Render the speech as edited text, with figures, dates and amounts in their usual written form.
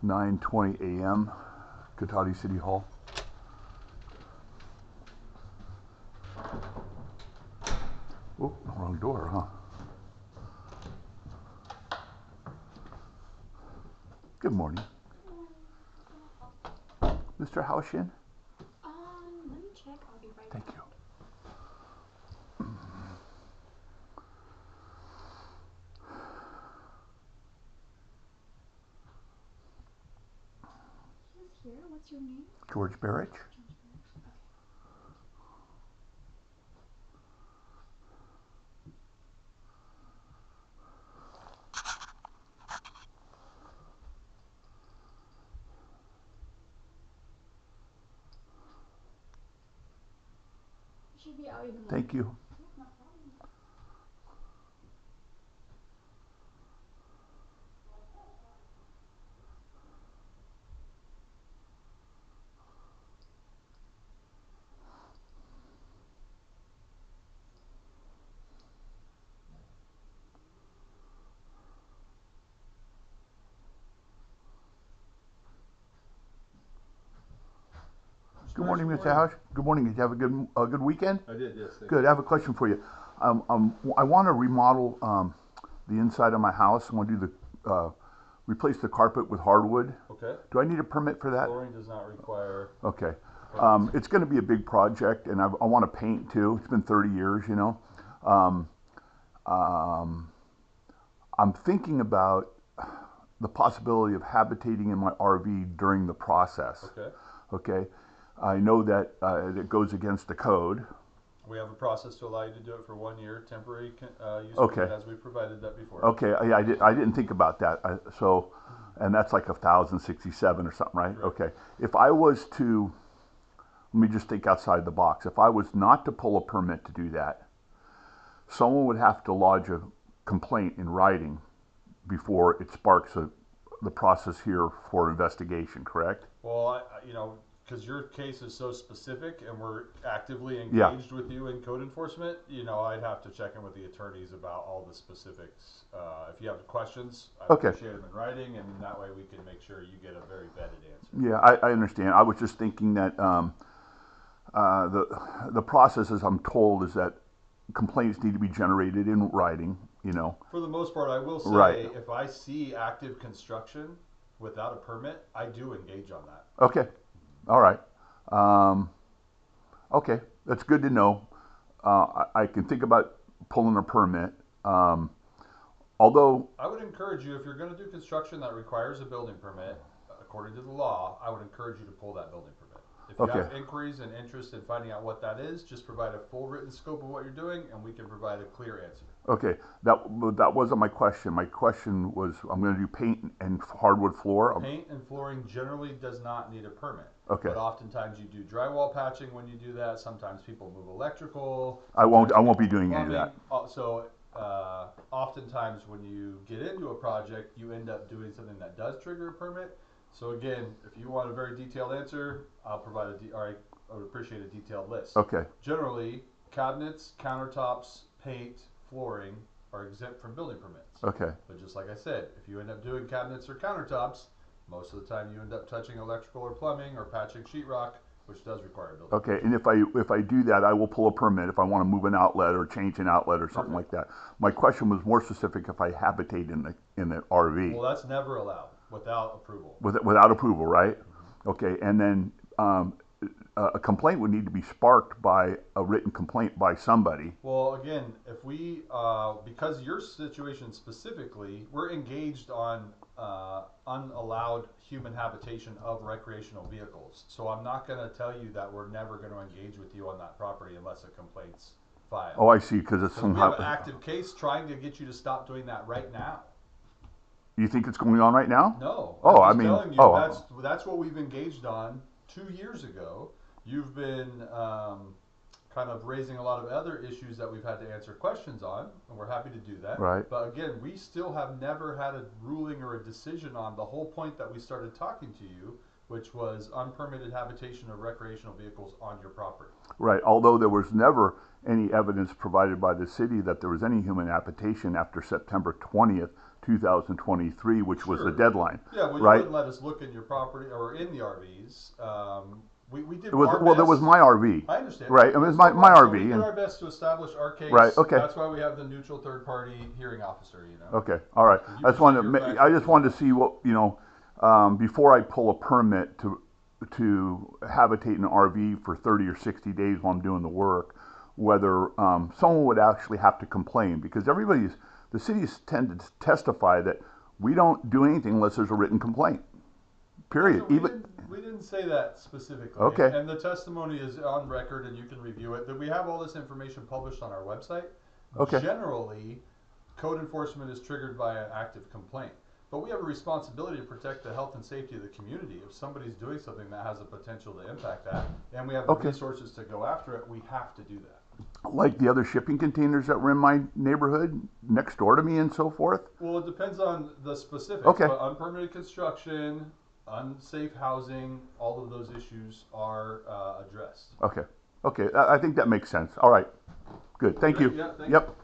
9:20 a.m. Cotati City Hall. Oh, wrong door, huh? Good morning. Mr. Housh in? Let me check. I'll be right Thank back. you. He's here. What's your name? George Barich. George Barich. Okay. He should be out in a moment. Thank you. Yeah, no problem. Good morning, Mr. Housh. Good morning. Did you have a good weekend? I did, yes. Good. I have a question for you. I want to remodel the inside of my house. I want to do replace the carpet with hardwood. Okay. Do I need a permit for that? Flooring does not require. Okay. It's going to be a big project, and I want to paint too. It's been 30 years, you know. I'm thinking about the possibility of habitating in my RV during the process. Okay. Okay. I know that it goes against the code. We have a process to allow you to do it for 1 year, temporary use Okay. permit, as we provided that before. Okay, yeah, I didn't think about that. And that's like 1,067 or something, right? Correct. Okay. If I was to, let me just think outside the box. If I was not to pull a permit to do that, someone would have to lodge a complaint in writing before it sparks the process here for investigation, correct? Well, because your case is so specific and we're actively Yeah. engaged with you in code enforcement, I'd have to check in with the attorneys about all the specifics. If you have questions, I Okay. appreciate them in writing, and that way we can make sure you get a very vetted answer. Yeah, I understand. I was just thinking that the process, as I'm told, is that complaints need to be generated in writing, you know. For the most part, I will say, Right. if I see active construction without a permit, I do engage on that. Okay. All right. Okay, that's good to know. I can think about pulling a permit. Although, I would encourage you, if you're going to do construction that requires a building permit, according to the law, I would encourage you to pull that building permit. If you have Okay. inquiries and interest in finding out what that is, just provide a full written scope of what you're doing, and we can provide a clear answer. okay, that wasn't my question. My question was, I'm going to do paint and hardwood floor. Paint and flooring generally does not need a permit. Okay. But oftentimes you do drywall patching when you do that. Sometimes people move electrical. I won't Sometimes be people doing move any of that. plumbing. So oftentimes when you get into a project, you end up doing something that does trigger a permit. So again, if you want a very detailed answer, I'll provide I would appreciate a detailed list. Okay. Generally, cabinets, countertops, paint, flooring are exempt from building permits. Okay. But just like I said, if you end up doing cabinets or countertops, most of the time you end up touching electrical or plumbing or patching sheetrock, which does require a building Okay, and if I do that, I will pull a permit if I want to move an outlet or change an outlet or something like that. My question was more specific if I habitate in the RV. Well, that's never allowed without approval. Without approval, right? Okay, and then a complaint would need to be sparked by a written complaint by somebody. Well, again, if we, because your situation specifically, we're engaged on unallowed human habitation of recreational vehicles. So I'm not going to tell you that we're never going to engage with you on that property unless a complaint's filed. Oh, I see, because it's We somehow. have an active case trying to get you to stop doing that right now. You think it's going on right now? No. Oh, I'm I just mean, telling you, oh. that's what we've engaged on 2 years ago. You've been kind of raising a lot of other issues that we've had to answer questions on, and we're happy to do that. Right. But again, we still have never had a ruling or a decision on. The whole point that we started talking to you which was unpermitted habitation of recreational vehicles on your property. Right, although there was never any evidence provided by the city that there was any human habitation after September 20th, 2023, which was the Sure. deadline. Yeah, well, you right? wouldn't let us look in your property or in the RVs. We did It was, our well, best. that was my RV. I understand. Right, it was my So we RV. did And, our best to establish our case. Right, okay. That's why we have the neutral third-party hearing officer, you know. okay, all right. You I just wanted to, present your I facts. just wanted to see what, before I pull a permit to habitate an RV for 30 or 60 days while I'm doing the work, whether someone would actually have to complain, because the cities tend to testify that we don't do anything unless there's a written complaint. Period. So we didn't say that specifically. Okay. And the testimony is on record, and you can review it. That we have all this information published on our website. Okay. Generally, code enforcement is triggered by an active complaint. But we have a responsibility to protect the health and safety of the community. If somebody's doing something that has the potential to impact that, and we have the Okay. resources to go after it, we have to do that. Like the other shipping containers that were in my neighborhood next door to me and so forth. Well, it depends on the specifics. Okay. But unpermitted construction, unsafe housing, all of those issues are addressed. Okay. Okay. I think that makes sense. All right. Good. Thank you. Yeah, thank you. Yep.